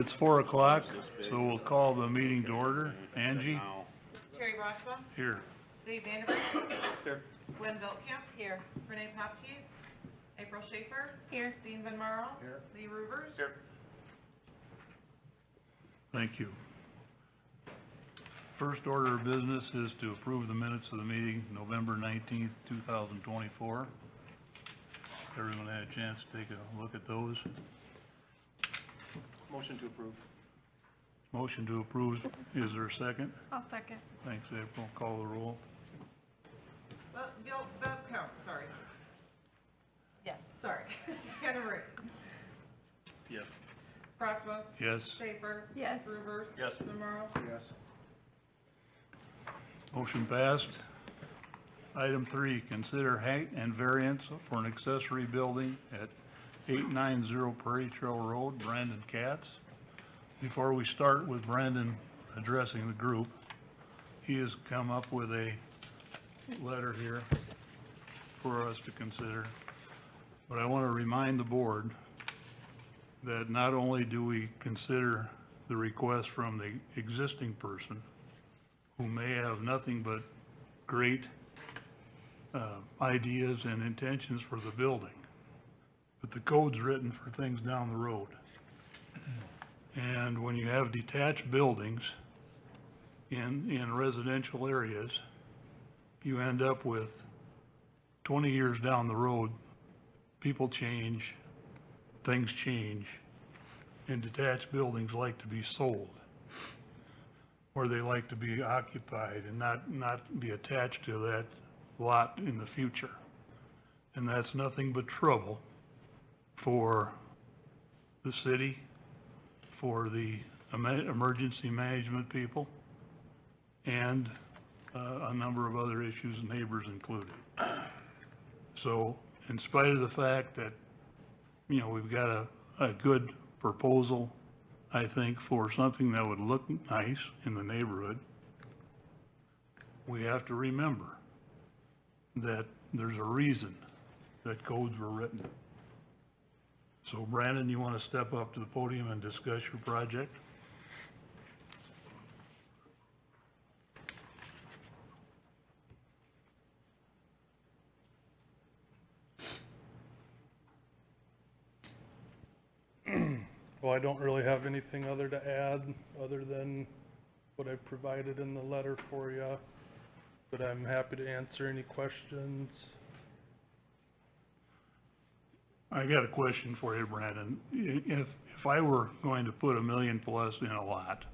It's 4 o'clock, so we'll call the meeting to order. Angie? Terry Rochba, Here. Dave Vanderbeek, Here. Gwen Veltkamp, here. Renee Popke, April Schaefer, here. Dean Van Marl, Here. Lee Ruvers. Here. Thank you. First order of business is to approve the minutes of the meeting November 19th, 2024. Everyone had a chance to take a look at those. Motion to approve. Motion to approve. Is there a second? I'll second. Thanks, April. Call the roll. Veltkamp, sorry. Yes, sorry. Vanderbeek, Yes. Rochba, Yes. Schaefer. Yes. Ruvers. Yes. Van Marl. Yes. Motion passed. Item 3, consider height and variance for an accessory building at 890 Prairie Trail Road, Brandon Katz. Before we start with Brandon addressing the group, he has come up with a letter here for us to consider. But I want to remind the board that not only do we consider the request from the existing person, who may have nothing but great ideas and intentions for the building, but the code's written for things down the road. And when you have detached buildings in residential areas, you end up with 20 years down the road, people change, things change, and detached buildings like to be sold, or they like to be occupied and not be attached to that lot in the future. And that's nothing but trouble for the city, for the emergency management people, and a number of other issues, neighbors included. So in spite of the fact that, you know, we've got a good proposal, I think, for something that would look nice in the neighborhood, we have to remember that there's a reason that codes were written. So Brandon, you want to step up to the podium and discuss your project? Well, I don't really have anything other to add, other than what I've provided in the letter for you, but I'm happy to answer any questions. I got a question for you, Brandon. If I were going to put $1 million plus in a lot,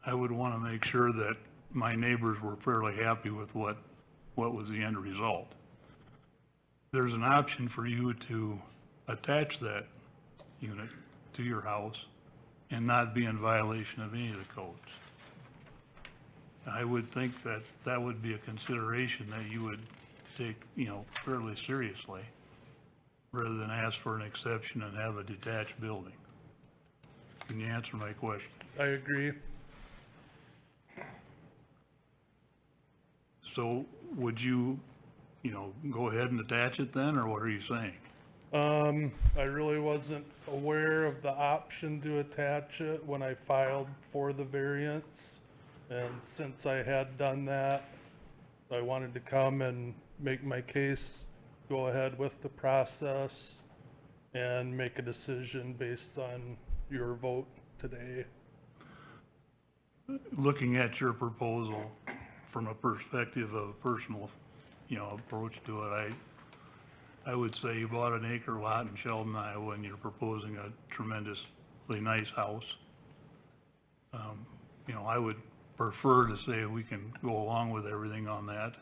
I would want to make sure that my neighbors were fairly happy with what was the end result. There's an option for you to attach that unit to your house and not be in violation of any of the codes. I would think that that would be a consideration that you would take, you know, fairly seriously, rather than ask for an exception and have a detached building. Can you answer my question? I agree. So would you, go ahead and attach it then, or what are you saying? I really wasn't aware of the option to attach it when I filed for the variance, and since I had done that, I wanted to come and make my case, go ahead with the process, and make a decision based on your vote today. Looking at your proposal from a perspective of personal, approach to it, I would say you bought an acre lot in Sheldon, Iowa, and you're proposing a tremendously nice house. I would prefer to say we can go along with everything on that.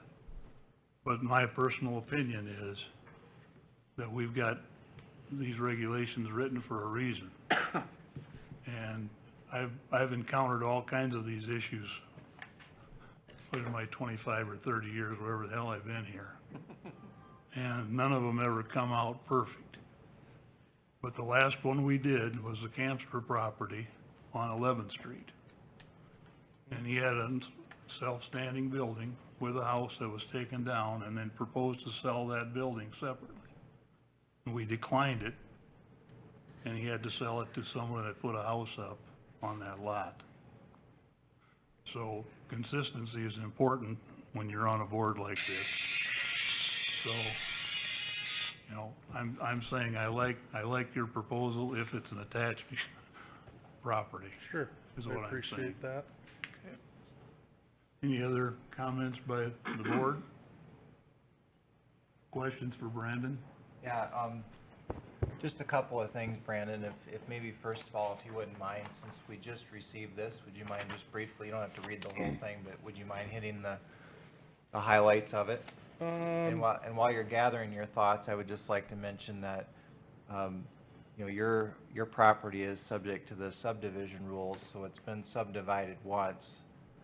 But my personal opinion is that we've got these regulations written for a reason. And I've encountered all kinds of these issues in my 25 or 30 years, wherever the hell I've been here. And none of them ever come out perfect. But the last one we did was the Campster property on 11th Street. And he had a self-standing building with a house that was taken down, and then proposed to sell that building separately. And we declined it and he had to sell it to someone that put a house up on that lot. So consistency is important when you're on a board like this. So, you know, I'm saying I like your proposal if it's an attached property. Sure, Is I what I'm saying. appreciate that. Any other comments by the board? Questions for Brandon? Yeah, just a couple of things, Brandon, if maybe first of all, if you wouldn't mind, since we just received this, would you mind just briefly, you don't have to read the whole thing, but would you mind hitting the highlights of it? And while you're gathering your thoughts, I would just like to mention that, you know, your property is subject to the subdivision rules, so it's been subdivided once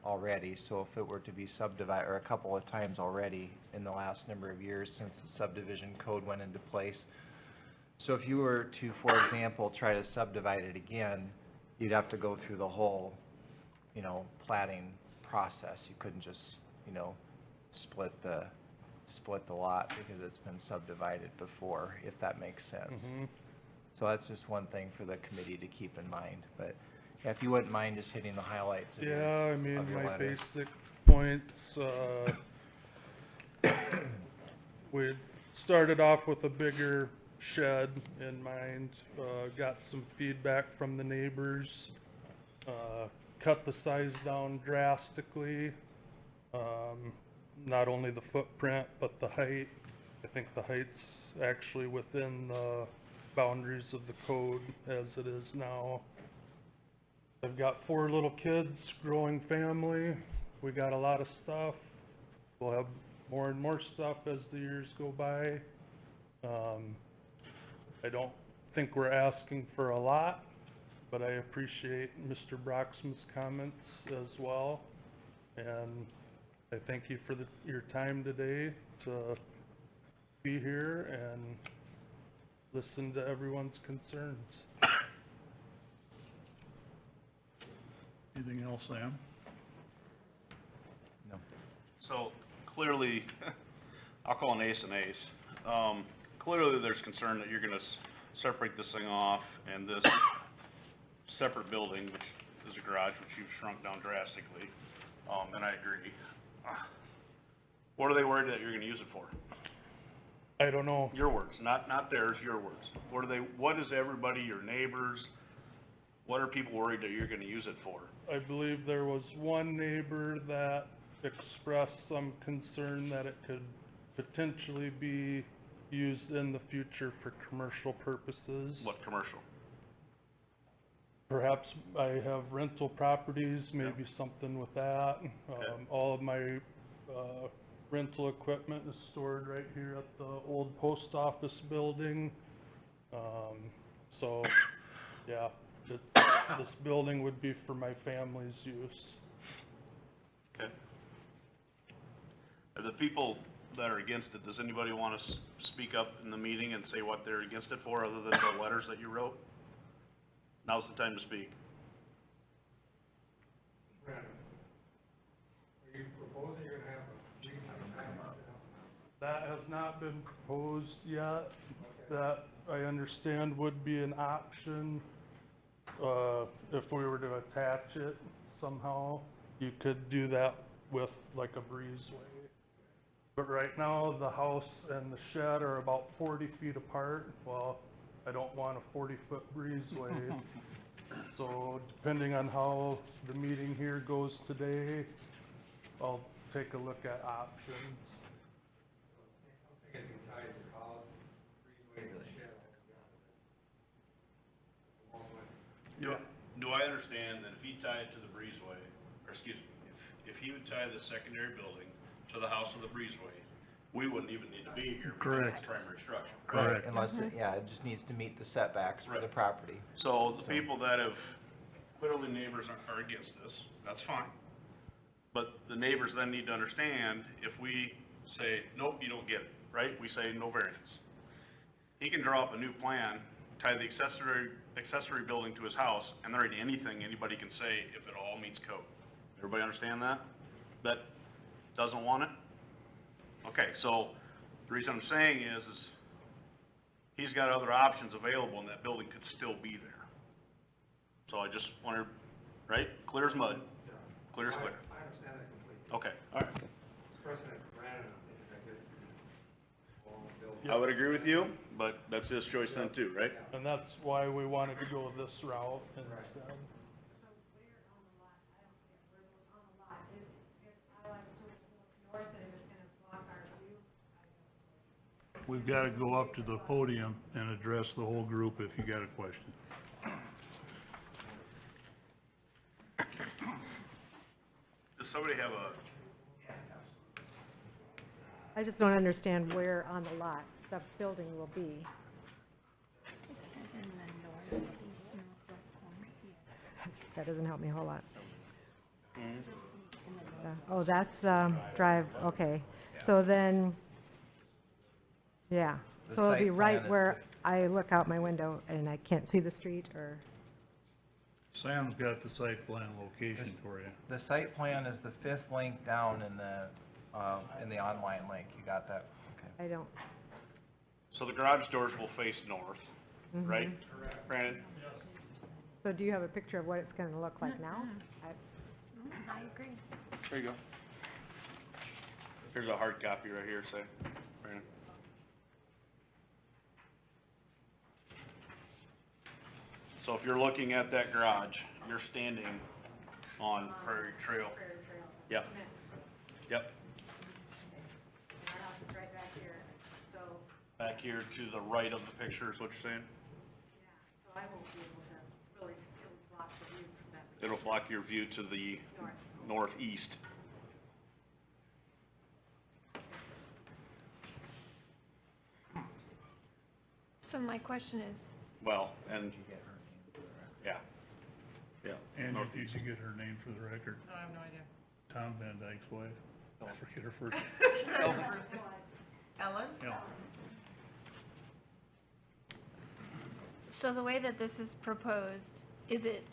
already, so if it were to be subdivided, or a couple of times already in the last number of years since the subdivision code went into place. So if you were to, for example, try to subdivide it again, you'd have to go through the whole, you know, platting process. You couldn't just, you know, split the lot because it's been subdivided before, if that makes sense. Mhm. So that's just one thing for the committee to keep in mind, but yeah, if you wouldn't mind just hitting the highlights of Yeah, I of mean, your my letter. basic points, we started off with a bigger shed in mind, got some feedback from the neighbors, cut the size down drastically, not only the footprint, but the height. I think the height's actually within the boundaries of the code as it is now. I've got 4 little kids, growing family. We got a lot of stuff. We'll have more and more stuff as the years go by. I don't think we're asking for a lot, but I appreciate Mr. Broxman's comments as well. And I thank you for your time today to be here and listen to everyone's concerns. Anything else, Sam? No. So clearly, I'll call an ace an ace. Clearly, there's concern that you're going to separate this thing off, and this separate building, which is a garage, which you've shrunk down drastically, and I agree. What are they worried that you're going to use it for? I don't know. Your words, not theirs, your words. What is everybody, your neighbors, what are people worried that you're going to use it for? I believe there was one neighbor that expressed some concern that it could potentially be used in the future for commercial purposes. What commercial? Perhaps I have rental properties, maybe something with that. Okay. All of my rental equipment is stored right here at the old post office building. So, yeah, this building would be for my family's use. Okay. Are the people that are against it, does anybody want to speak up in the meeting and say what they're against it for, other than the letters that you wrote? Now's the time to speak. Brandon, are you proposing you're gonna have a meeting on That has not been proposed yet. Okay. That I understand would be an option, if we were to attach it somehow. You could do that with like a breezeway. But right now, the house and the shed are about 40 feet apart. Well, I don't want a 40-foot breezeway. So depending on how the meeting here goes today, I'll take a look at options. I'm thinking you tie your house, breezeway, and shed all together. Do I understand that if he tied to the breezeway, or excuse me, if he would tie the secondary building to the house of the breezeway, we wouldn't even need to be here. because Correct. it's primary structure. Correct. Unless, yeah, it just needs to meet the setbacks for the Right. property. So the people that have, clearly neighbors are against this, that's fine. But the neighbors then need to understand, if we say, nope, you don't get it, right? We say no variance. He can draw up a new plan, tie the accessory building to his house, and there ain't anything anybody can say if it all meets code. Everybody understand that? That doesn't want it? Okay, so the reason I'm saying is he's got other options available and that building could still be there. So I just wondered, right? Clear as mud, clear as clear. I understand that completely. Okay, all right. Precedent for Brandon, I think, is that good. Long building. I would agree with you, but that's his choice then too, right? And that's why we wanted to go this route instead. So where on the lot, I don't care, where on the lot, if I like to look north and it's gonna block our view, I don't know. We've got to go up to the podium and address the whole group if you got a question. Does somebody have a, I just don't understand where on the lot the building will be. That doesn't help me a whole lot. Oh, that's drive, okay. So then, yeah. The So it'll be site right plan is where I look out my window and I can't see the street, or, Sam's got the site plan location for you. The site plan is the fifth link down in the online link. You got that? Okay. I don't. so the garage doors will face north, Mhm. right? Brandon? So do you have a picture of what it's gonna look like now? I agree. There you go. Here's a hard copy right here, say, Brandon. So if you're looking at that garage, you're standing on Prairie Trail. Prairie Trail. Yep, yep. And our house is right back here, so, Back here to the right of the picture is what you're saying? yeah, so I won't be able to really, it'll block the view from that. It'll block your view to the North. northeast. So my question is, Well, and, Did you get her name for the record? yeah, yeah. And northeast. did you get her name for the record? No, I have no idea. Tom Van Dyke's wife. Don't forget her first. Ellen? Yeah. so the way that this is proposed, is it,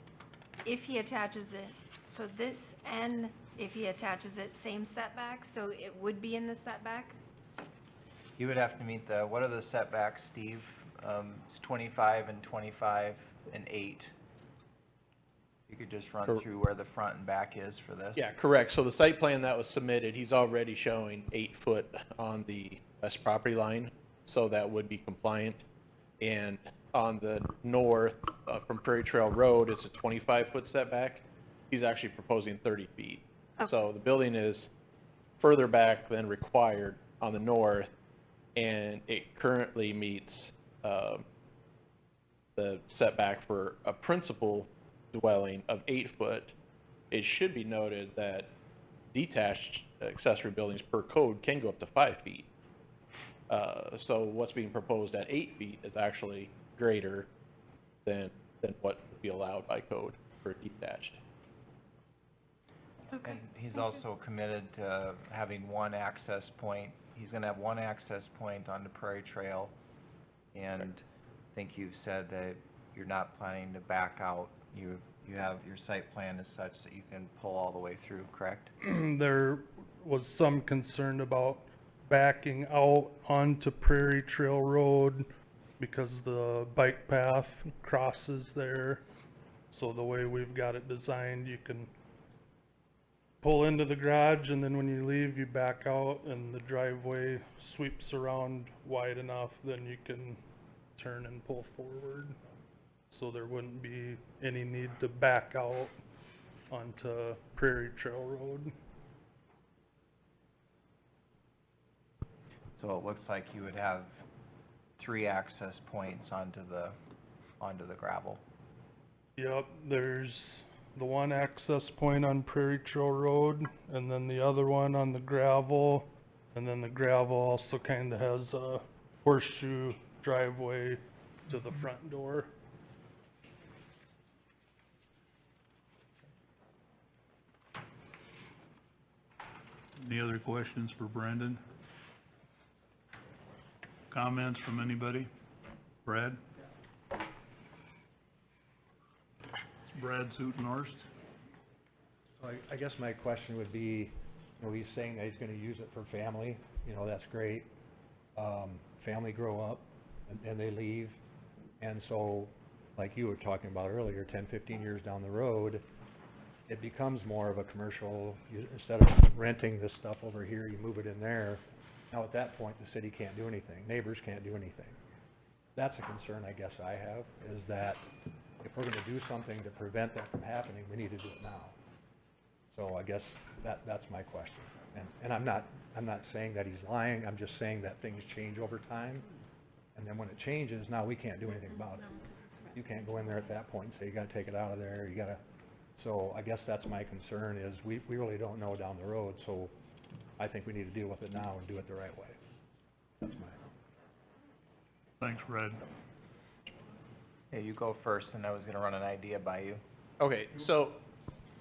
if he attaches it, so this and if he attaches it, same setback, so it would be in the setback? You would have to meet what are the setbacks, Steve? It's 25 and 25 and 8. You could just run through where the front and back is for this. Yeah, correct. So the site plan that was submitted, he's already showing 8 foot on the west property line, so that would be compliant. And on the north, from Prairie Trail Road, it's a 25-foot setback. He's actually proposing 30 feet. Okay. So the building is further back than required on the north, and it currently meets the setback for a principal dwelling of 8 foot. It should be noted that detached accessory buildings per code can go up to 5 feet. So what's being proposed at 8 feet is actually greater than what would be allowed by code for detached. Okay. And he's also committed to having one access point. He's going to have one access point on the Prairie Trail, and I think you've said that you're not planning to back out. You have, your site plan is such that you can pull all the way through, correct? There was some concern about backing out onto Prairie Trail Road because the bike path crosses there. So the way we've got it designed, you can pull into the garage, and then when you leave, you back out and the driveway sweeps around wide enough, then you can turn and pull forward. So there wouldn't be any need to back out onto Prairie Trail Road. So it looks like you would have 3 access points onto the gravel. Yep, there's the one access point on Prairie Trail Road, and then the other one on the gravel, and then the gravel also kind of has a horseshoe driveway to the front door. Any other questions for Brendan? Comments from anybody? Brad? Brad Sutenhorst? I guess my question would be, he's saying that he's gonna use it for family, that's great. Family grow up, and they leave. And so, like you were talking about earlier, 10, 15 years down the road, it becomes more of a commercial, instead of renting this stuff over here, you move it in there. Now at that point, the city can't do anything, neighbors can't do anything. That's a concern I guess I have, is that if we're gonna do something to prevent that from happening, we need to do it now. So I guess that's my question. And I'm not saying that he's lying, I'm just saying that things change over time. And then when it changes, now we can't do anything about it. You can't go in there at that point and say, you gotta take it out of there, you gotta, so I guess that's my concern, is we really don't know down the road, so I think we need to deal with it now and do it the right way. That's my, Thanks, Red. Hey, you go first, and I was gonna run an idea by you. Okay, so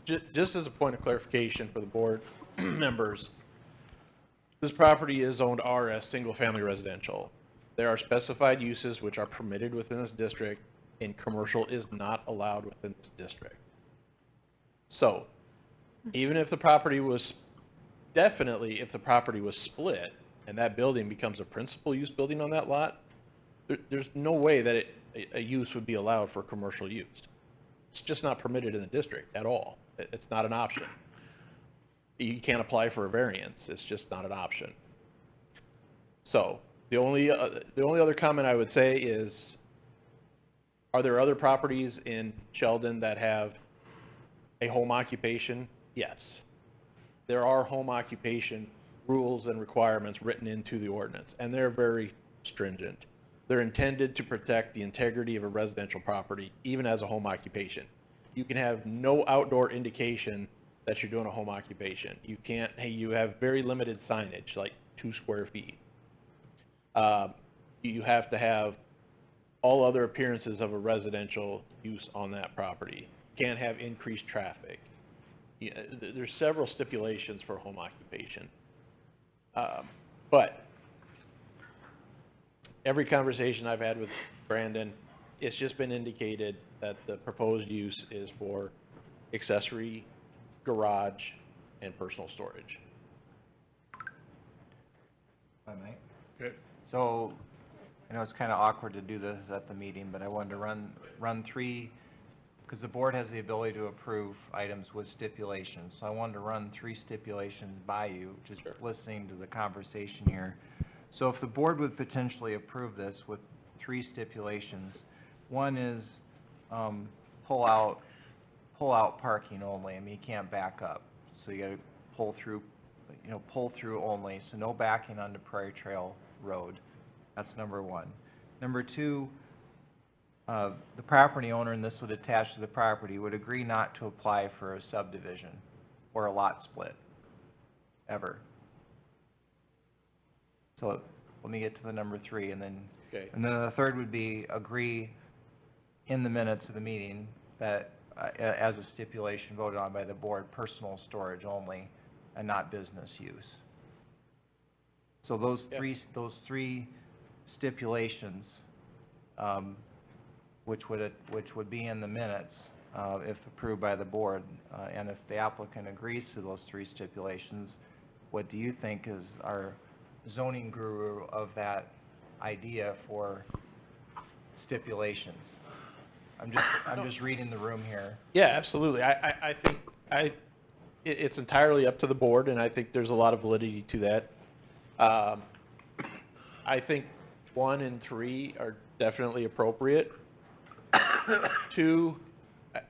just as a point of clarification for the board members, this property is zoned RS, single-family residential. There are specified uses which are permitted within this district, and commercial is not allowed within this district. So, even if the property was, definitely if the property was split, and that building becomes a principal use building on that lot, there's no way that a use would be allowed for commercial use. It's just not permitted in the district at all. It's not an option. You can't apply for a variance. It's just not an option. So, the only other comment I would say is, are there other properties in Sheldon that have a home occupation? Yes. There are home occupation rules and requirements written into the ordinance, and they're very stringent. They're intended to protect the integrity of a residential property, even as a home occupation. You can have no outdoor indication that you're doing a home occupation. You can't, hey, you have very limited signage, like 2 square feet. You have to have all other appearances of a residential use on that property. Can't have increased traffic. There's several stipulations for home occupation. But every conversation I've had with Brandon, it's just been indicated that the proposed use is for accessory, garage, and personal storage. Hi, Mike. Okay. So, I know it's kind of awkward to do this at the meeting, but I wanted to run three, because the board has the ability to approve items with stipulations. So I wanted to run 3 stipulations by you, just listening to the conversation here. So if the board would potentially approve this with 3 stipulations, one is pull out parking only. I mean, you can't back up, so you got to pull through only. So no backing onto Prairie Trail Road. That's number 1. Number 2, the property owner, and this would attach to the property, would agree not to apply for a subdivision or a lot split, ever. So let me get to the number 3, and then Okay. and then the third would be agree in the minutes of the meeting that as a stipulation voted on by the board, personal storage only and not business use. So those three stipulations, which would be in the minutes if approved by the board, and if the applicant agrees to those 3 stipulations, what do you think is our zoning guru of that idea for stipulations? I'm just reading the room here. Yeah, absolutely. I think it's entirely up to the board, and I think there's a lot of validity to that. I think 1 and 3 are definitely appropriate. 2,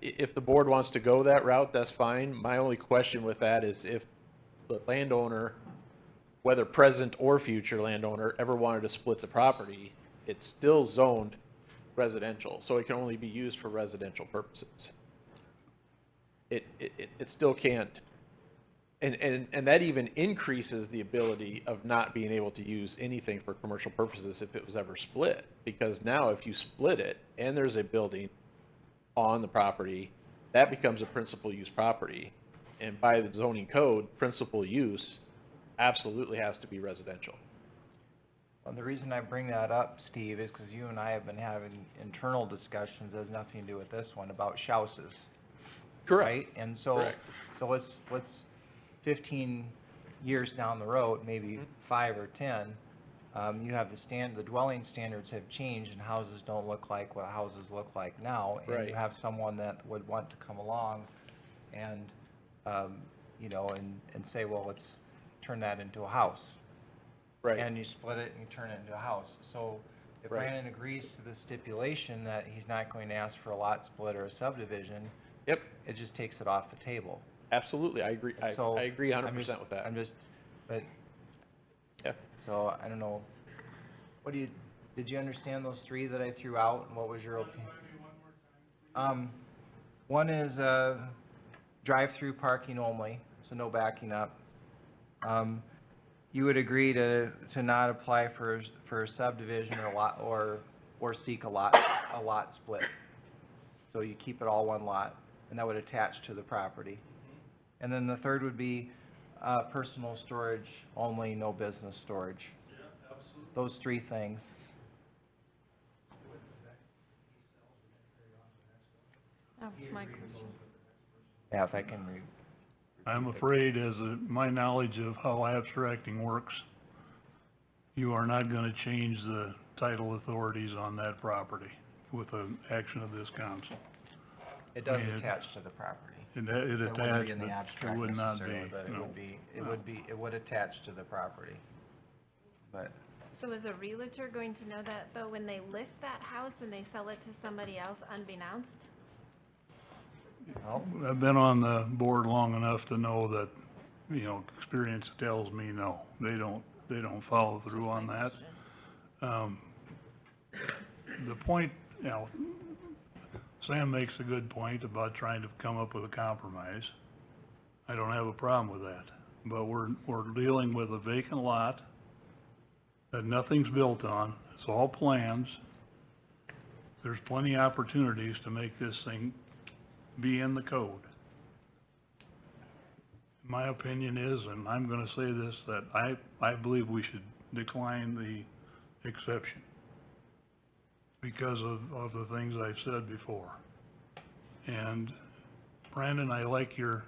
if the board wants to go that route, that's fine. My only question with that is if the landowner, whether present or future landowner, ever wanted to split the property, it's still zoned residential, so it can only be used for residential purposes. It still can't, and that even increases the ability of not being able to use anything for commercial purposes if it was ever split, because now if you split it and there's a building on the property, that becomes a principal use property, and by the zoning code, principal use absolutely has to be residential. Well, the reason I bring that up, Steve, is because you and I have been having internal discussions that has nothing to do with this one about houses. Correct. Right? And so, Correct. so let's 15 years down the road, maybe 5 or 10, You have the dwelling standards have changed and houses don't look like what houses look like now. And Right. you have someone that would want to come along and, you know, and say, well, let's turn that into a house. Right. And you split it and you turn it into a house. So if Right. Brandon agrees to the stipulation that he's not going to ask for a lot split or a subdivision, Yep, it just takes it off the table. absolutely, I agree, So, I agree I'm 100% just- with that. I'm just, but, Yeah. so I don't know, did you understand those three that I threw out, and what was your opinion? One is, drive-through parking only, so no backing up. You would agree to not apply for a subdivision or lot, or seek a lot split. So you keep it all one lot, and that would attach to the property. And then the third would be, personal storage only, no business storage. Yeah, absolutely. Those three things. That was my question. Yeah, if I can read. I'm afraid, my knowledge of how abstracting works, you are not going to change the title authorities on that property with an action of this council. It does Yeah. attach to the property. It It wouldn't attached, be in the but abstract it would not be, necessarily, but no. it would attach to the property. But, So is a realtor going to know that, though, when they list that house and they sell it to somebody else unbeknownst? well, I've been on the board long enough to know that, experience tells me no. They don't follow through on that. The point, Sam makes a good point about trying to come up with a compromise. I don't have a problem with that. But we're dealing with a vacant lot that nothing's built on. It's all plans. There's plenty of opportunities to make this thing be in the code. My opinion is, and I'm going to say this, that I believe we should decline the exception because of the things I've said before. And Brandon, I like your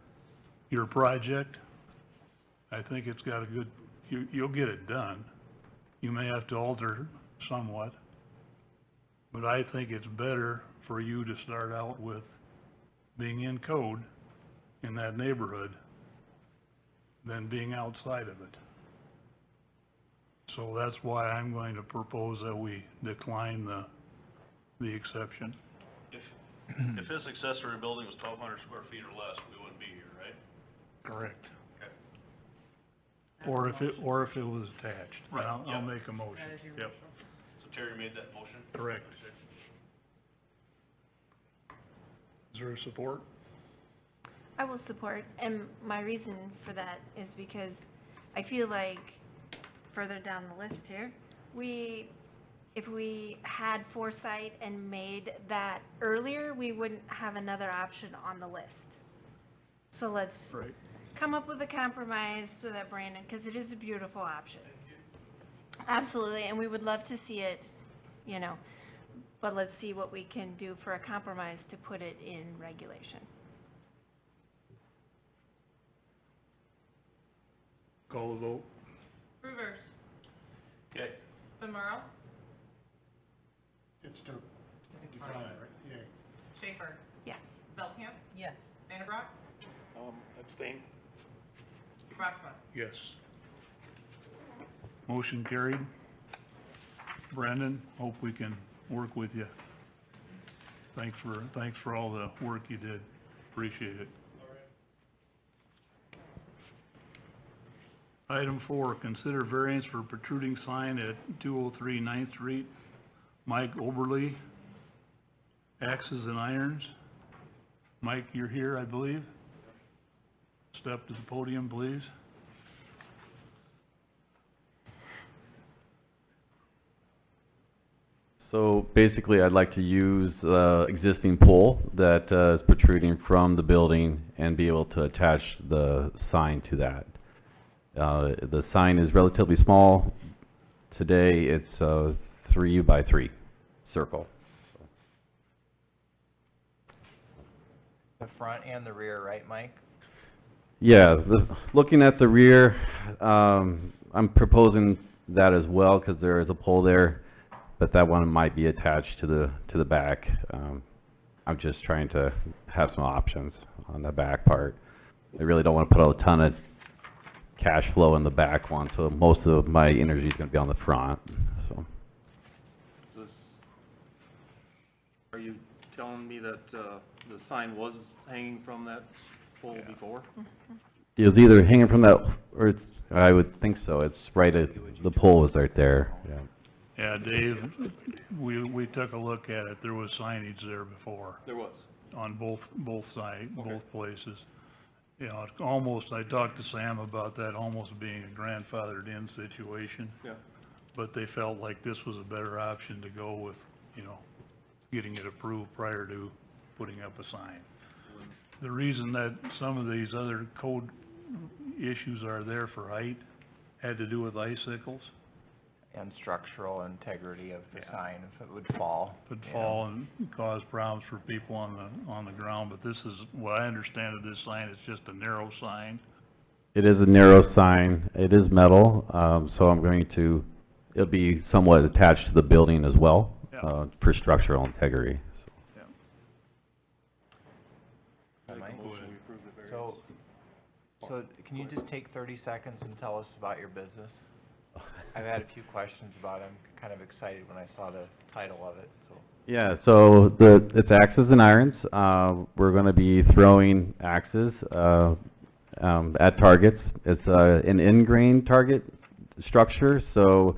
project. I think it's got a good, you'll get it done. You may have to alter somewhat, but I think it's better for you to start out with being in code in that neighborhood than being outside of it. So that's why I'm going to propose that we decline the exception. If his accessory building was 1,200 square feet or less, we wouldn't be here, right? Correct. Okay. Or if it was attached. Right, I'll yeah. make a motion. That is your Yep, So Terry made that motion? correct. Okay. Is there support? I will support, and my reason for that is because I feel like further down the list here, if we had foresight and made that earlier, we wouldn't have another option on the list. So let's Right. come up with a compromise so that Brandon, because it is a beautiful option. Absolutely, and we would love to see it, but let's see what we can do for a compromise to put it in regulation. Call the vote. Rivers, Okay. Samara, It's to decline, right? Yeah. Schaefer, Yes. Belkamp. Yes. Vanderbrock, Abstain? Brockman. Yes. Motion carried. Brandon, hope we can work with you. Thanks for all the work you did. Appreciate it. Item 4, consider variance for protruding sign at 203 9th Street. Mike Oberly, Axes and Irons. Mike, you're here, I believe. Step to the podium, please. So basically, I'd like to use the existing pole that is protruding from the building and be able to attach the sign to that. The sign is relatively small. Today, it's a 3 by 3 circle. the front and the rear, right, Mike? Yeah, looking at the rear, I'm proposing that as well, because there is a pole there, but that one might be attached to the back. I'm just trying to have some options on the back part. I really don't want to put a ton of cash flow in the back one, so most of my energy is going to be on the front. So Are you telling me that the sign was hanging from that pole before? it was either hanging from that, or I would think so. It's right at the pole is right there. Yeah. Yeah, Dave, we took a look at it. There was signage there before There was. on both sides, Okay. both places. You know, it's almost, I talked to Sam about that almost being a grandfathered in situation, Yeah. but they felt like this was a better option to go with, you know, getting it approved prior to putting up a sign. The reason that some of these other code issues are there for height had to do with icicles. And structural integrity of the sign, if it would fall. Could you know. fall and cause problems for people on the ground, but this is, what I understand of this sign, it's just a narrow sign. It is a narrow sign. It is metal, so I'm going to, it'll be somewhat attached to the building as well, Yeah. for structural integrity. Mike? Go ahead. So can you just take 30 seconds and tell us about your business? I've had a few questions about it. I'm kind of excited when I saw the title of it, so. Yeah, so it's axes and irons. We're going to be throwing axes at targets. It's an in-grain target structure, so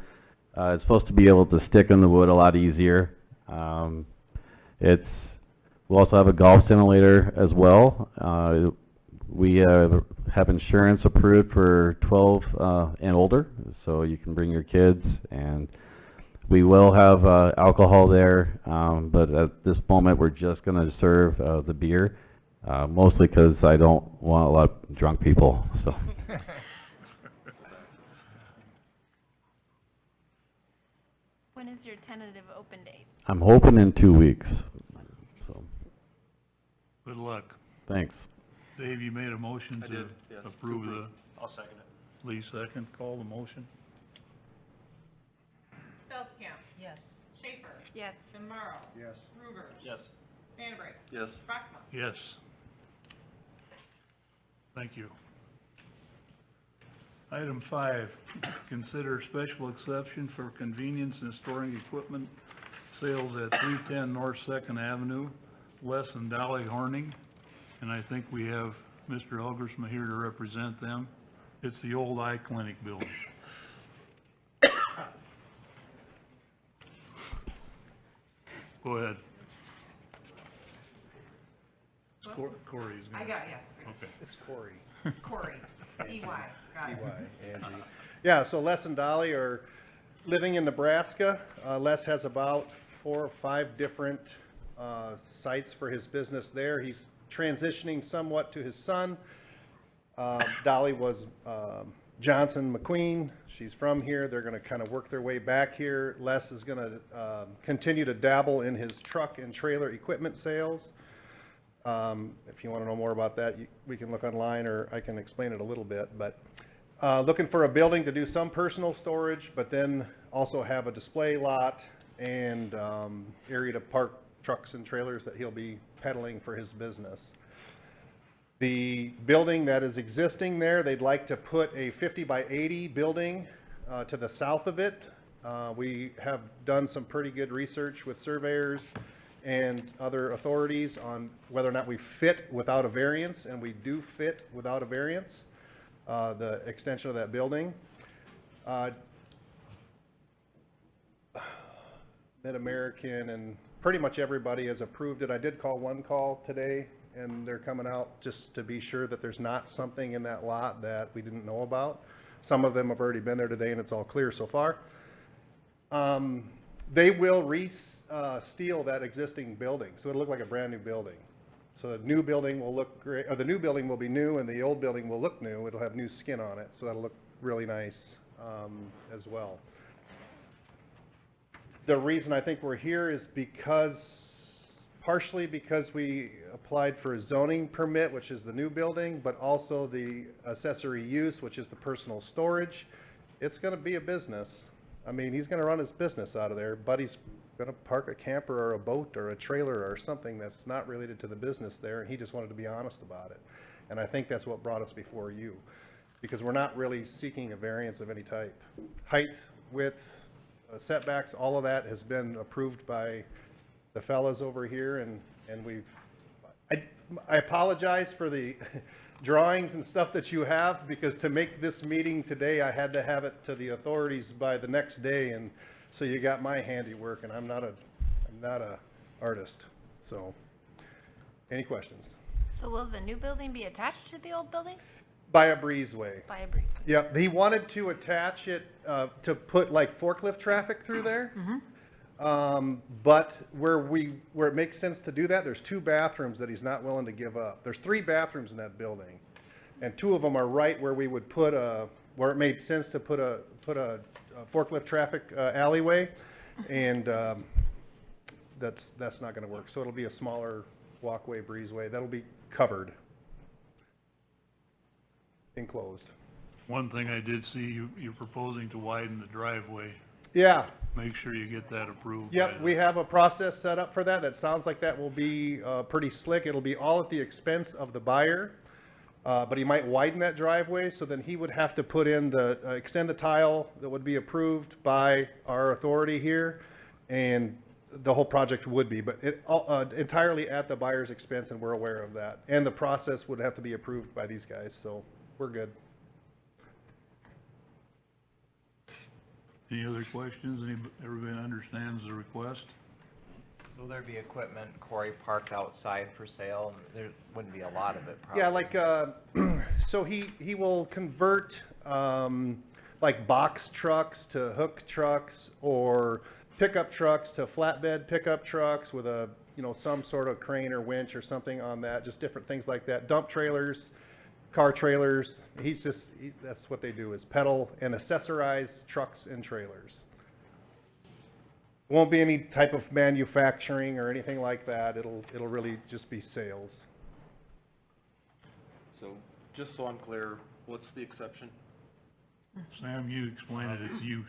it's supposed to be able to stick in the wood a lot easier. We'll also have a golf simulator as well. We have insurance approved for 12 and older, so you can bring your kids, and we will have alcohol there, but at this moment we're just going to serve the beer, mostly because I don't want a lot of drunk people. So. When is your tentative open date? I'm hoping in 2 weeks. So, Good luck. thanks. Dave, you made a motion I to did, yes. approve the, I'll second it. Lee second, call the motion. Feldkamp. Yes. Schaefer. Yes. Demaro. Yes. Ruger. Yes. Sandbrink. Yes. Brockman. Yes. Thank you. Item 5, consider special exception for convenience in storing equipment sales at 310 North 2nd Avenue, Les and Dolly Horning. And I think we have Mr. Elgersma here to represent them. It's the old eye clinic building. Go ahead. Corey's I gonna... got you. Okay. It's Corey. Corey. EY. Got it. Angie. Yeah, so Les and Dolly are living in Nebraska. Les has about 4 or 5 different sites for his business there. He's transitioning somewhat to his son. Dolly was Johnson McQueen. She's from here. They're going to kind of work their way back here. Les is going to continue to dabble in his truck and trailer equipment sales. If you want to know more about that, we can look online, or I can explain it a little bit. But looking for a building to do some personal storage, but then also have a display lot and area to park trucks and trailers that he'll be peddling for his business. The building that is existing there, they'd like to put a 50 by 80 building to the south of it. We have done some pretty good research with surveyors and other authorities on whether or not we fit without a variance, and we do fit without a variance, the extension of that building. Mid-American and pretty much everybody has approved it. I did call one call today, and they're coming out just to be sure that there's not something in that lot that we didn't know about. Some of them have already been there today, and it's all clear so far. They will steel that existing building, so it'll look like a brand new building. So the new building will look great, or the new building will be new, and the old building will look new. It'll have new skin on it, so that'll look really nice as well. The reason I think we're here is partially because we applied for a zoning permit, which is the new building, but also the accessory use, which is the personal storage, it's gonna be a business. I mean, he's gonna run his business out of there, but he's gonna park a camper or a boat or a trailer or something that's not related to the business there, and he just wanted to be honest about it. And I think that's what brought us before you, because we're not really seeking a variance of any type. Height, width, setbacks, all of that has been approved by the fellas over here, and we've, I apologize for the drawings and stuff that you have, because to make this meeting today, I had to have it to the authorities by the next day, and so you got my handiwork, and I'm not a artist, so, any questions? So will the new building be attached to the old building? By a breezeway. By a breeze? Yep, he wanted to attach it, to put like forklift traffic through there. But where it makes sense to do that, there's 2 bathrooms that he's not willing to give up. There's 3 bathrooms in that building, and 2 of them are right where we would put where it made sense to put a forklift traffic alleyway, and that's not gonna work. So it'll be a smaller walkway breezeway, that'll be covered, enclosed. One thing I did see, you're proposing to widen the driveway. Yeah, Make sure you get that approved. yep, we have a process set up for that. That sounds like that will be pretty slick. It'll be all at the expense of the buyer, but he might widen that driveway, so then he would have to put in extend the tile that would be approved by our authority here, and the whole project would be, but entirely at the buyer's expense, and we're aware of that. And the process would have to be approved by these guys, so we're good. Any other questions? Everybody understands the request? Will there be equipment, Corey, parked outside for sale? There wouldn't be a lot of it, probably. Yeah, like, so he will convert, like box trucks to hook trucks, or pickup trucks to flatbed pickup trucks with some sort of crane or winch or something on that, just different things like that. Dump trailers, car trailers, that's what they do, is pedal and accessorize trucks and trailers. Won't be any type of manufacturing or anything like that. It'll really just be sales. So, just so I'm clear, what's the exception? Sam, you explain it, it's use.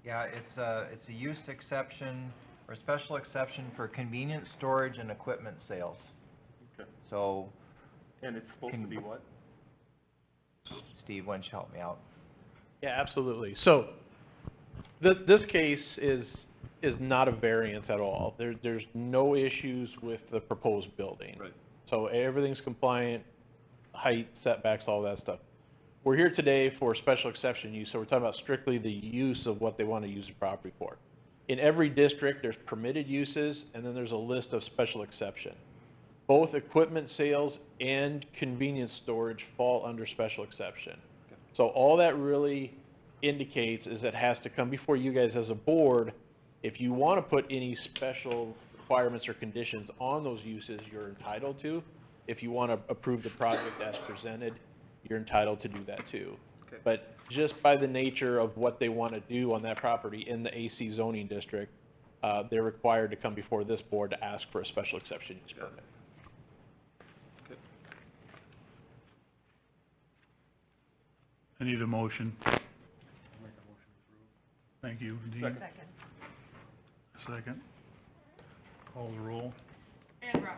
Yeah, it's a use exception, or special exception for convenience storage and equipment sales. Okay. So, And it's supposed to be what? Steve, why don't you help me out? Yeah, absolutely. So, this case is not a variance at all. There's no issues with the proposed building. Right. So everything's compliant, height, setbacks, all that stuff. We're here today for special exception use, so we're talking about strictly the use of what they want to use the property for. In every district, there's permitted uses, and then there's a list of special exception. Both equipment sales and convenience storage fall under special exception. So all that really indicates is it has to come before you guys as a board. If you want to put any special requirements or conditions on those uses, you're entitled to. If you want to approve the project as presented, you're entitled to do that too. Okay. But just by the nature of what they want to do on that property in the AC zoning district, they're required to come before this board to ask for a special exception use permit. Okay. I need a motion. Thank you. Dean? Second. Second. Call the roll. Andrus,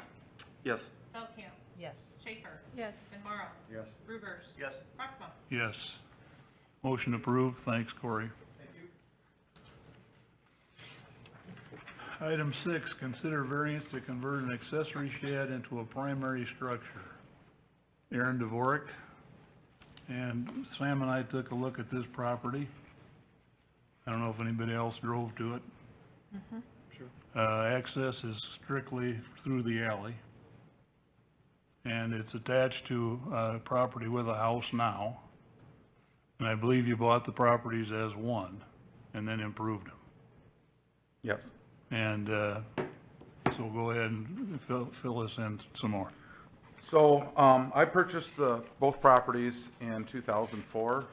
Yes. Elkamp, Yes. Schaefer, Yes. and Morrow, Yes. Rivers, Yes. Brockman. Yes. Motion approved. Thanks, Corey. Item 6, consider variance to convert an accessory shed into a primary structure. Aaron Dvorak, and Sam and I took a look at this property. I don't know if anybody else drove to it. Access is strictly through the alley, and it's attached to a property with a house now. And I believe you bought the properties as one, and then improved them. Yep. And so go ahead and fill us in some more. So, I purchased both properties in 2004.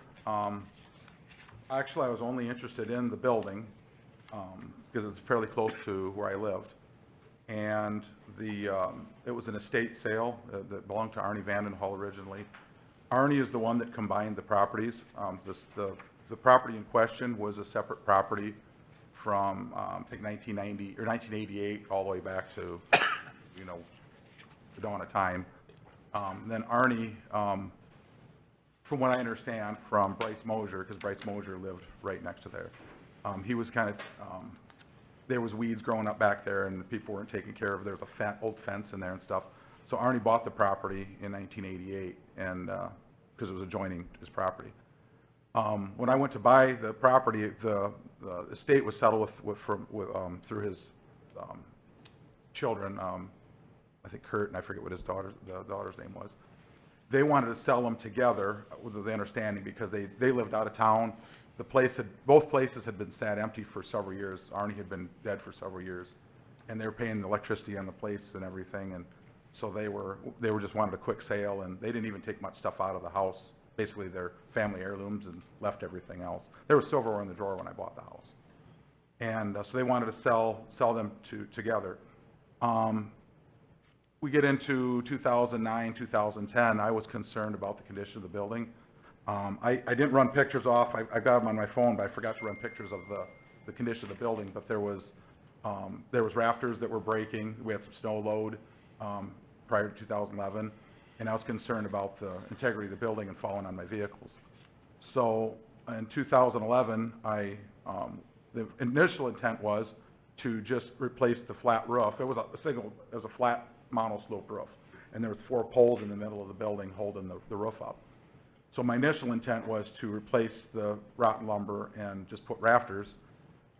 Actually, I was only interested in the building, because it's fairly close to where I lived. And it was an estate sale that belonged to Arnie Vandenhall originally. Arnie is the one that combined the properties. The the property in question was a separate property from, I think 1990, or 1988, all the way back to, you know, the dawn of time. Then Arnie, from what I understand from Bryce Mosier, because Bryce Mosier lived right next to there, he was kind of, there was weeds growing up back there and the people weren't taking care of it. There was a old fence in there and stuff. So Arnie bought the property in 1988 and, because it was adjoining his property. When I went to buy the property, the estate was settled through his children, I think Kurt, and I forget what the daughter's name was. They wanted to sell them together with the understanding because they lived out of town. Both places had been sat empty for several years. Arnie had been dead for several years, and they were paying the electricity on the place and everything, and so they were just wanted a quick sale, and they didn't even take much stuff out of the house. Basically, their family heirlooms, and left everything else. There was silverware in the drawer when I bought the house, and so they wanted to sell them together. We get into 2009, 2010. I was concerned about the condition of the building. I didn't run pictures off. I got them on my phone, but I forgot to run pictures of the condition of the building. But there was rafters that were breaking. We had some snow load prior to 2011, and I was concerned about the integrity of the building and falling on my vehicles. So in 2011, the initial intent was to just replace the flat roof. It was a flat monoslope roof, and there was 4 poles in the middle of the building holding the roof up. So my initial intent was to replace the rotten lumber and just put rafters,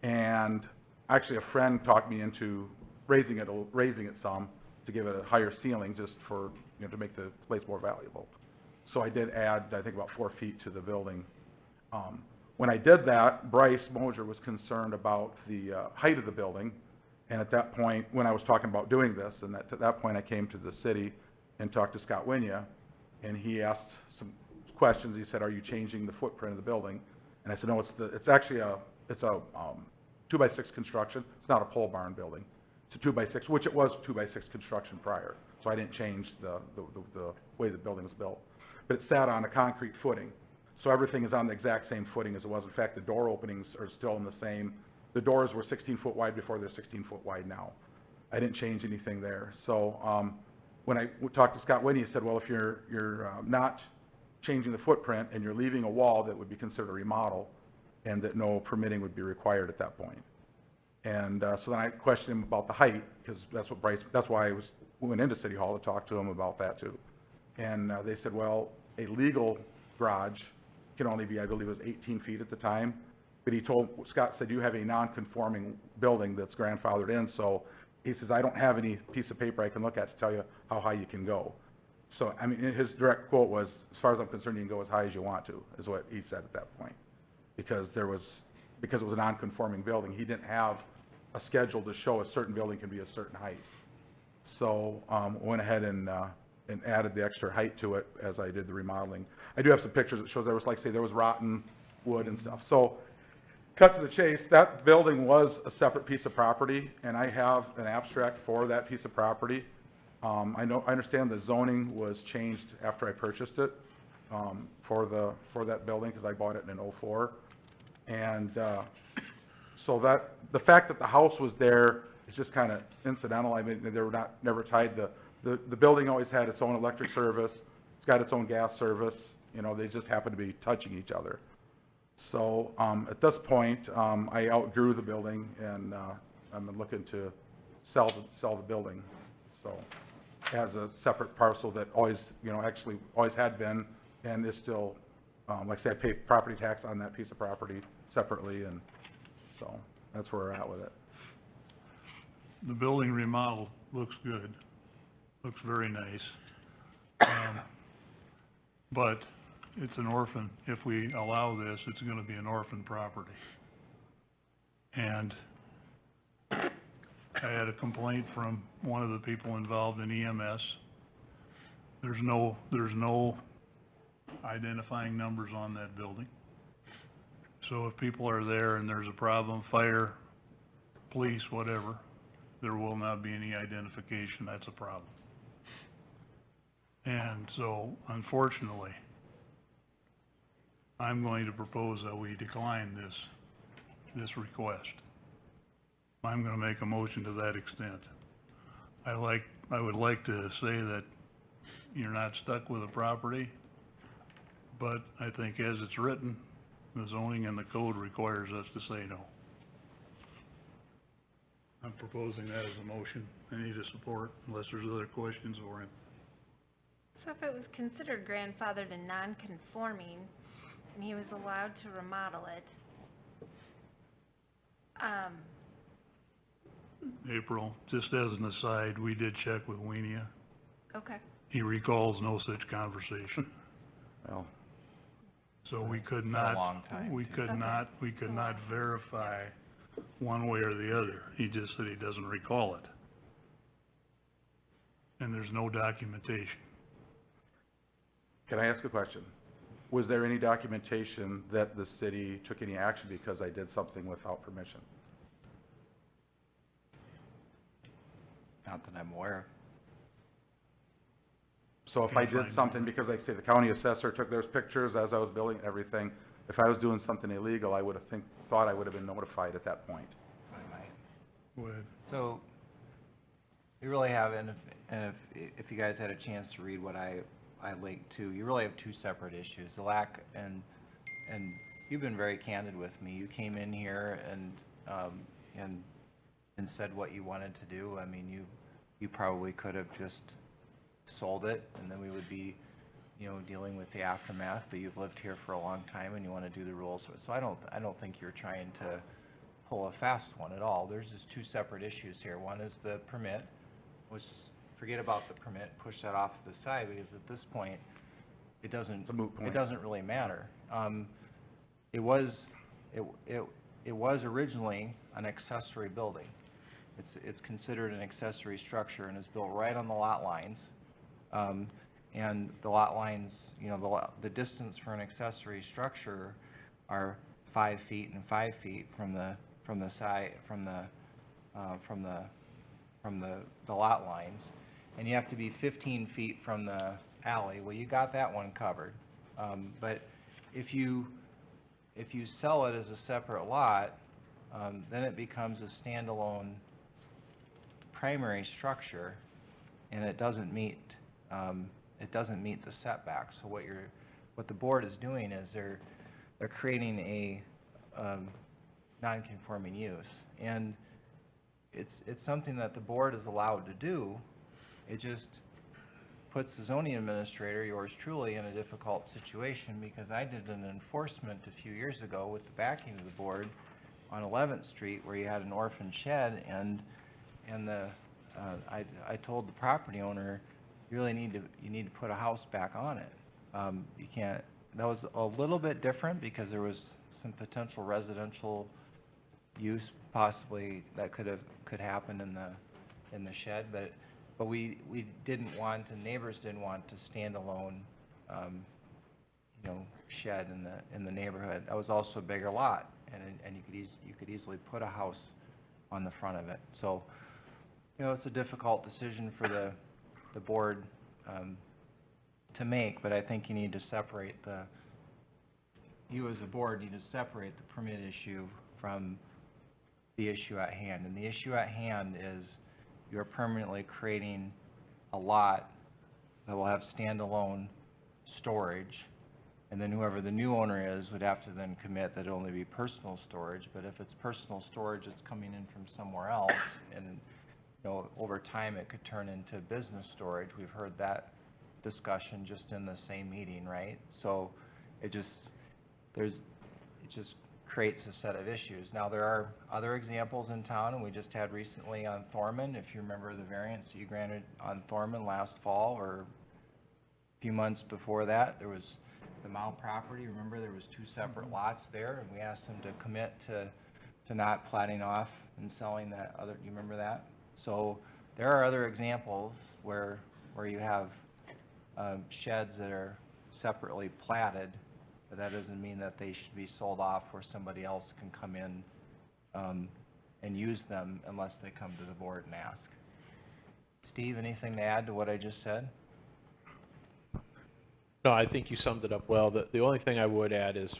and actually a friend talked me into raising it some to give it a higher ceiling, just for, you know, to make the place more valuable. So I did add, I think, about 4 feet to the building. When I did that, Bryce Mosier was concerned about the height of the building, and at that point, when I was talking about doing this, and at that point I came to the city and talked to Scott Winya, and he asked some questions. He said, "Are you changing the footprint of the building?" And I said, "No, it's actually a 2x6 construction. It's not a pole barn building. It's a 2x6, which it was 2x6 construction prior. So I didn't change the way the building was built. But it sat on a concrete footing. So everything is on the exact same footing as it was. In fact, the door openings are still in the same. The doors were 16 foot wide before, they're 16 foot wide now. I didn't change anything there. So when I talked to Scott Whitney, he said, well, if you're not changing the footprint and you're leaving a wall, that would be considered a remodel, and that no permitting would be required at that point. And so then I questioned him about the height, because that's why we went into City Hall to talk to him about that too. And they said, well, a legal garage can only be, I believe it was 18 feet at the time. But Scott said, you have a non-conforming building that's grandfathered in, so he says, I don't have any piece of paper I can look at to tell you how high you can go. So, I mean, his direct quote was, as far as I'm concerned, you can go as high as you want to, is what he said at that point. Because it was a non-conforming building, he didn't have a schedule to show a certain building can be a certain height. So, went ahead and added the extra height to it as I did the remodeling. I do have some pictures that shows there was, like, say, there was rotten wood and stuff. So, cut to the chase, that building was a separate piece of property, and I have an abstract for that piece of property. I understand the zoning was changed after I purchased it for that building, because I bought it in '04. And so the fact that the house was there is just kind of incidental. I mean, they were never tied. The building always had its own electric service. It's got its own gas service. You know, they just happen to be touching each other. So at this point, I outgrew the building, and I'm looking to sell the building. So as a separate parcel that always, actually always had been, and is still, like I said, I pay property tax on that piece of property separately, and so that's where we're at with it. The building remodel looks good, looks very nice. But it's an orphan. If we allow this, it's going to be an orphan property. And I had a complaint from one of the people involved in EMS. There's no identifying numbers on that building. So if people are there and there's a problem, fire, police, whatever, there will not be any identification. That's a problem. And so, unfortunately, I'm going to propose that we decline this request. I'm gonna make a motion to that extent. I would like to say that you're not stuck with the property, but I think as it's written, the zoning and the code requires us to say no. I'm proposing that as a motion. I need a support unless there's other questions for him. So if it was considered grandfathered and non-conforming, and he was allowed to remodel it, April, just as an aside, we did check with Weenia. okay. He recalls no such conversation. Well, So we could Been a not, long time, we too. could Okay. not, we could not verify one way or the other. He just said he doesn't recall it. And there's no documentation. can I ask a question? Was there any documentation that the city took any action because I did something without permission? Not that I'm aware of. So if I Can't did find something, because like say the county assessor took those pictures as I was building everything, if I was doing something illegal, I would have thought I would have been notified at that point. I might. Go ahead. So, you really have, and if you guys had a chance to read what I linked to, you really have two separate issues. The lack, and you've been very candid with me. You came in here and said what you wanted to do. I mean, you probably could have just sold it, and then we would be, dealing with the aftermath, but you've lived here for a long time and you want to do the rules. So I don't think you're trying to pull a fast one at all. There's just two separate issues here. One is the permit, which, forget about the permit, push that off to the side, because at this point, it doesn't, It's a moot point. it doesn't really matter. It was originally an accessory building. It's considered an accessory structure and is built right on the lot lines. And the lot lines, the distance for an accessory structure are 5 feet and 5 feet from the lot lines, and you have to be 15 feet from the alley. Well, you got that one covered. But if you sell it as a separate lot, then it becomes a standalone primary structure, and it doesn't meet the setbacks. So what the board is doing is they're creating a non-conforming use, and it's something that the board is allowed to do. It just puts the zoning administrator, yours truly, in a difficult situation, because I did an enforcement a few years ago with the backing of the board on 11th Street where you had an orphan shed, and I told the property owner, you need to put a house back on it. You can't. That was a little bit different because there was some potential residential use possibly that could happen in the shed, but we didn't want, and neighbors didn't want to standalone shed in the neighborhood. That was also a bigger lot, and you could easily put a house on the front of it. So it's a difficult decision for the board to make, but I think you need to separate you as a board need to separate the permit issue from the issue at hand. And the issue at hand is you're permanently creating a lot that will have standalone storage, and then whoever the new owner is would have to then commit that it'll only be personal storage. But if it's personal storage that's coming in from somewhere else, and over time it could turn into business storage. We've heard that discussion just in the same meeting, right? So it just creates a set of issues. Now, there are other examples in town, and we just had recently on Thorman, if you remember the variance you granted on Thorman last fall, or a few months before that, there was the Mount property. Remember, there was two separate lots there, and we asked them to commit to not platting off and selling that other, you remember that? So there are other examples where you have sheds that are separately platted, but that doesn't mean that they should be sold off where somebody else can come in and use them unless they come to the board and ask. Steve, anything to add to what I just said? No, I think you summed it up well. The only thing I would add is,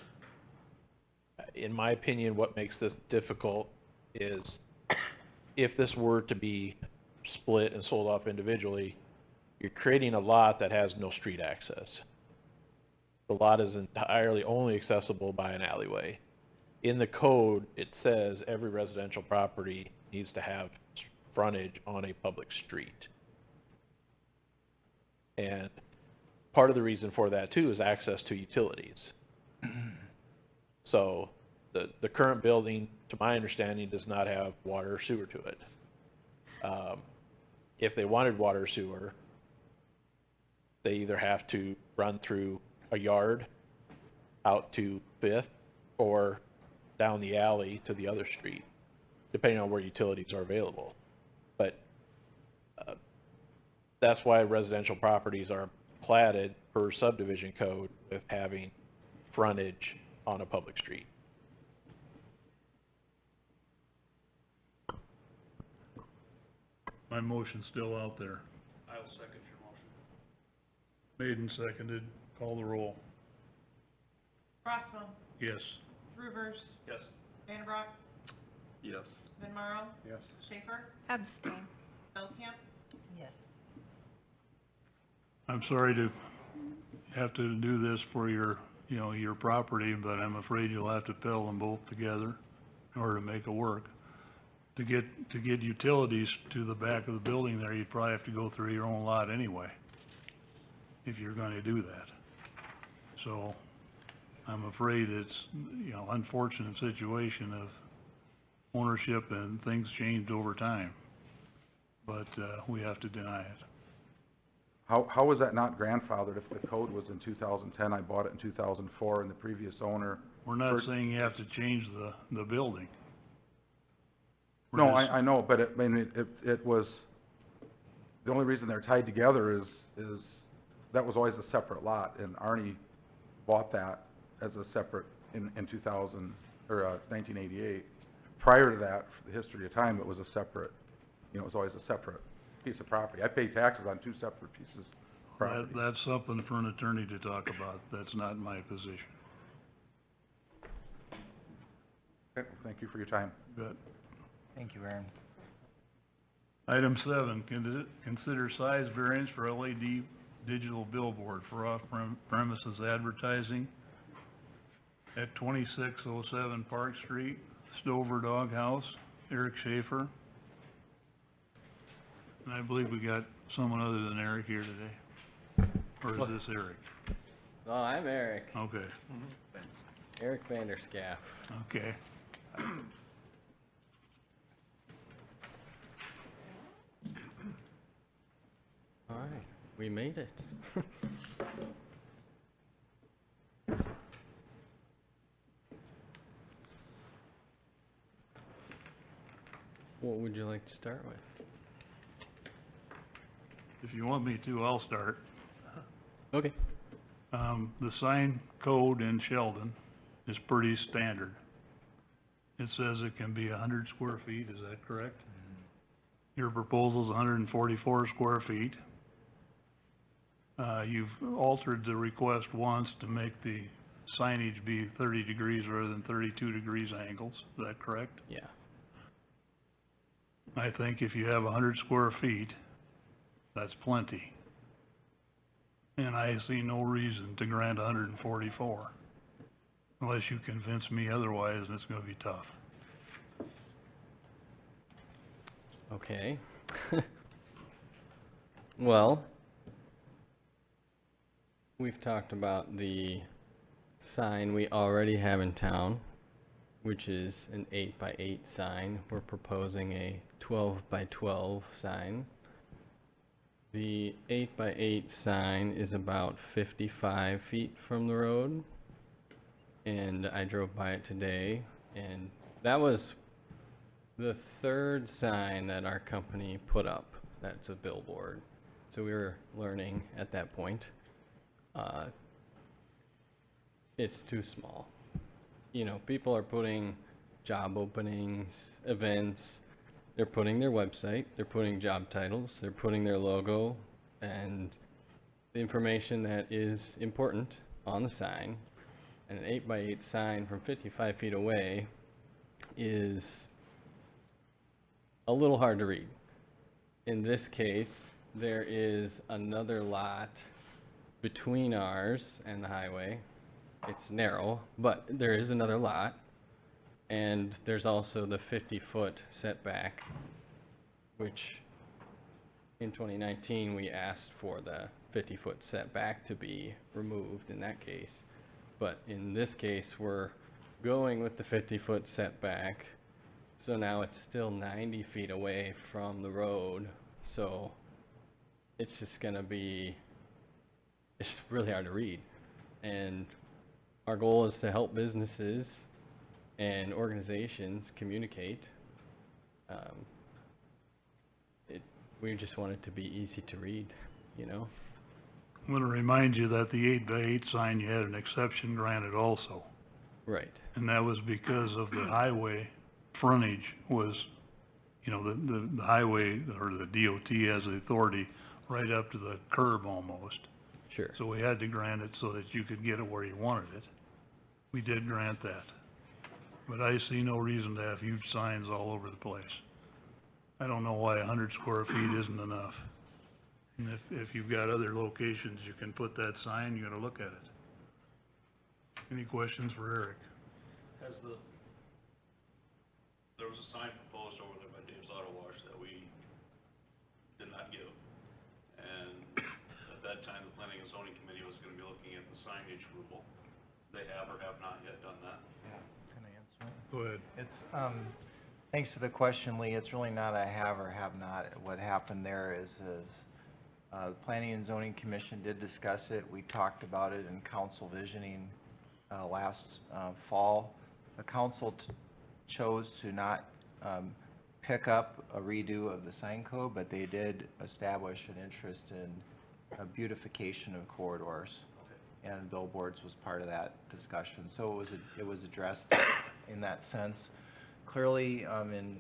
in my opinion, what makes this difficult is if this were to be split and sold off individually, you're creating a lot that has no street access. The lot is entirely only accessible by an alleyway. In the code, it says every residential property needs to have frontage on a public street. And part of the reason for that too is access to utilities. So the current building, to my understanding, does not have water or sewer to it. If they wanted water or sewer, they either have to run through a yard out to Fifth or down the alley to the other street, depending on where utilities are available. But that's why residential properties are platted per subdivision code with having frontage on a public street. My motion's still out there. I'll second your motion. Made and seconded, call the roll. Crossman, Yes. Rivers, Yes. Vandenbroek, Yes. Venmaro, Yes. Schaefer, Abstain. Stellkamp, Yes. I'm sorry to have to do this for your, your property, but I'm afraid you'll have to pell them both together in order to make it work. To get utilities to the back of the building there, you'd probably have to go through your own lot anyway, if you're going to do that. So I'm afraid it's, unfortunate situation of ownership and things changed over time, but we have to deny it. How was that not grandfathered if the code was in 2010, I bought it in 2004, and the previous owner? We're not saying you have to change the building. We're No, just- I know, but it was, the only reason they're tied together is that was always a separate lot, and Arnie bought that as a separate in 2000, or 1988. Prior to that, for the history of time, it was a separate, it was always a separate piece of property. I pay taxes on two separate pieces of property. That's something for an attorney to talk about. That's not my position. Okay, well, thank you for your time. But Thank you, Aaron. item 7, consider size variance for LED digital billboard for off-premises advertising at 2607 Park Street, Stover Dog House, Eric Schaefer. And I believe we got someone other than Eric here today. Or is this Eric? Oh, I'm Eric, Okay, Eric Vanderscaff. okay. All right, we made it. What would you like to start with? If you want me to, I'll start. Okay. The sign code in Sheldon is pretty standard. It says it can be 100 square feet, is that correct? Your proposal's 144 square feet. You've altered the request once to make the signage be 30 degrees rather than 32 degrees angles, is that correct? Yeah. I think if you have 100 square feet, that's plenty. And I see no reason to grant 144, unless you convince me otherwise, and it's gonna be tough. Okay. Well, we've talked about the sign we already have in town, which is an 8x8 sign. We're proposing a 12x12 sign. The 8x8 sign is about 55 feet from the road, and I drove by it today, and that was the third sign that our company put up that's a billboard. So we were learning at that point. It's too small. You know, people are putting job openings, events, they're putting their website, they're putting job titles, they're putting their logo, and the information that is important on the sign, and an 8 by 8 sign from 55 feet away is a little hard to read. In this case, there is another lot between ours and the highway. It's narrow, but there is another lot, and there's also the 50-foot setback, which in 2019 we asked for the 50-foot setback to be removed in that case. But in this case, we're going with the 50-foot setback, so now it's still 90 feet away from the road, so it's just gonna be, it's really hard to read. And our goal is to help businesses and organizations communicate. We just want it to be easy to read, you know? I'm gonna remind you that the 8 by 8 sign, you had an exception granted also. Right. And that was because of the highway frontage was, you know, the highway, or the DOT has the authority right up to the curb almost. Sure. So we had to grant it so that you could get it where you wanted it. We did grant that. But I see no reason to have huge signs all over the place. I don't know why 100 square feet isn't enough. And if you've got other locations you can put that sign, you gotta look at it. Any questions for Eric? There was a sign proposed over there by Dave's Auto Wash that we did not give. And at that time, the Planning and Zoning Committee was gonna be looking at the signage approval. They have or have not yet done that. Yeah, can I answer it? Go ahead. It's, thanks for the question, Lee. It's really not a have or have not. What happened there is the Planning and Zoning Commission did discuss it. We talked about it in council visioning last fall. The council chose to not pick up a redo of the sign code, but they did establish an interest in a beautification of corridors. And billboards was part of that discussion. So it was addressed in that sense. Clearly, in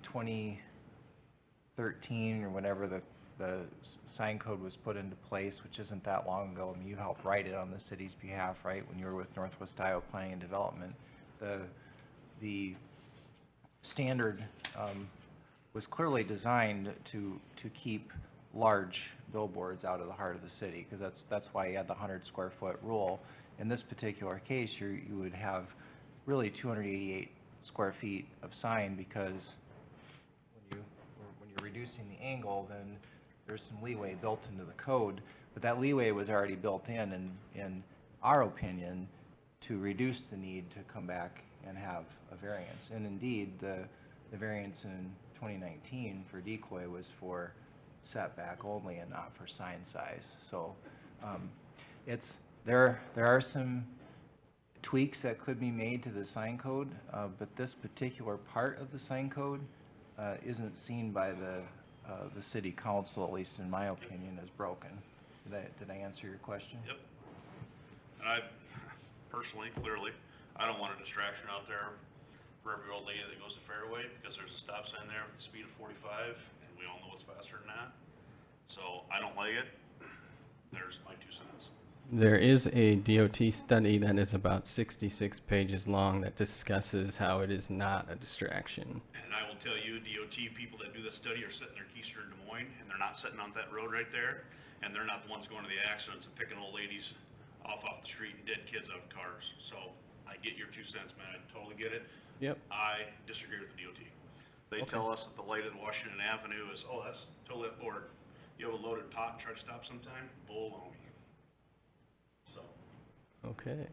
2013 or whenever the sign code was put into place, which isn't that long ago, I mean, you helped write it on the city's behalf, right, when you were with Northwest Iowa Planning and Development. The standard was clearly designed to keep large billboards out of the heart of the city, because that's why you had the 100 square foot rule. In this particular case, you would have really 288 square feet of sign, because when you're reducing the angle, then there's some leeway built into the code, but that leeway was already built in our opinion, to reduce the need to come back and have a variance. And indeed, the variance in 2019 for decoy was for setback only and not for sign size. So there are some tweaks that could be made to the sign code, but this particular part of the sign code isn't seen by the city council, at least in my opinion, as broken. Did I answer your question? Yep. And I personally, clearly, I don't want a distraction out there for every old lady that goes to Fairway, because there's a stop sign there with a speed of 45, and we all know it's faster than that. So I don't like it. There's my 2 cents. There is a DOT study that is about 66 pages long that discusses how it is not a distraction. And I will tell you, DOT people that do this study are sitting their keister in Des Moines, and they're not sitting on that road right there, and they're not the ones going to the accidents and picking old ladies off the street and dead kids out of cars. So I get your 2 cents, man. I totally get it. Yep. I disagree with the DOT. They tell us that the light at Washington Avenue is, oh, that's totally, or you have a loaded pot and try to stop sometime? Baloney. So. Okay.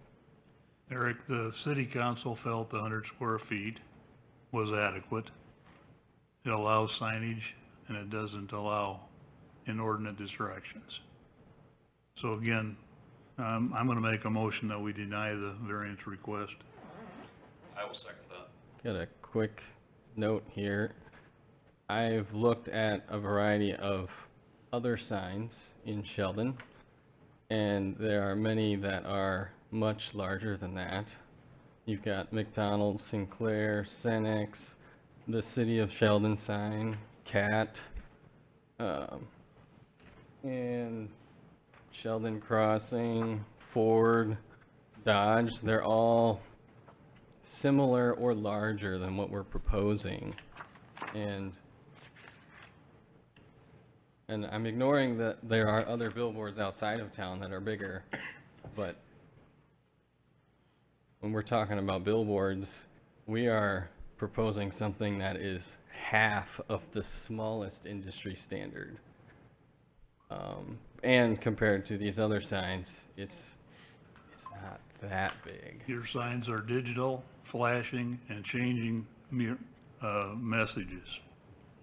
Eric, the city council felt the 100 square feet was adequate. It allows signage, and it doesn't allow inordinate distractions. So again, I'm going to make a motion that we deny the variance request. I will second that. Got a quick note here. I've looked at a variety of other signs in Sheldon, and there are many that are much larger than that. You've got McDonald's, Sinclair, Cenex, the City of Sheldon sign, CAT, and Sheldon Crossing, Ford, Dodge, they're all similar or larger than what we're proposing. And I'm ignoring that there are other billboards outside of town that are bigger, but when we're talking about billboards, we are proposing something that is half of the smallest industry standard. And compared to these other signs, it's not that big. Your signs are digital, flashing, and changing messages,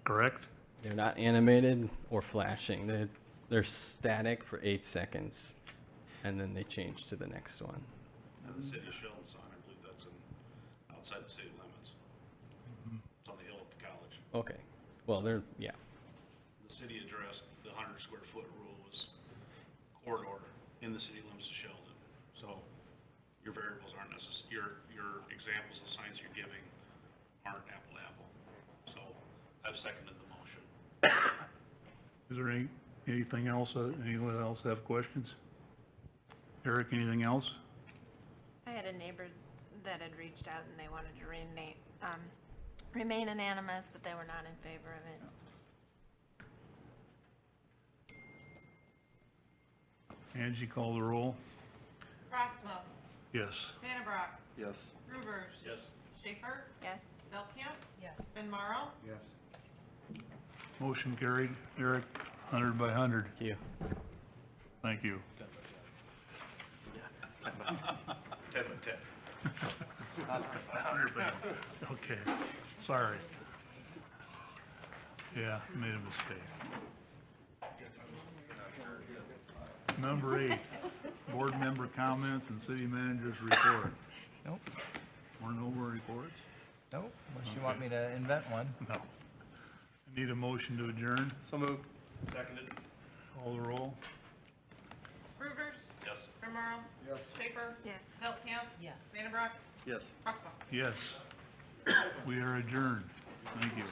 correct? They're not animated or flashing. They're static for 8 seconds, and then they change to the next one. And the city of Sheldon sign, I believe that's outside the city limits. It's on the hill at the college. Okay, well, yeah. The city addressed the 100 square foot rule was corridor in the city limits of Sheldon. So your variables aren't necessary, your examples of signs you're giving aren't apple to apple. So I've seconded the motion. Is there anything else, anyone else have questions? Eric, anything else? I had a neighbor that had reached out and they wanted to remain anonymous, but they were not in favor of it. Angie, call the roll. Croswell, Yes. Vandenbroek, Yes. Ruvers. Yes. Schaefer, Yes? Belkamp. Yes. Ben Marrow. Yes. Motion carried. Eric, 100 by 100. Thank you. Thank you. 10 by 10. 100 by, okay, sorry. Yeah, made a mistake. Number 8, board member comments and city manager's report. Nope, Or no more reports? nope, unless you want me to invent one. No. Need a motion to adjourn? So moved. Seconded. Call the roll. Ruvers. Yes. Ben Marrow. Yes. Schaefer. Yes. Belkamp. Yes. Vandenbroek. Yes. Croswell. Yes. We are adjourned. Thank you.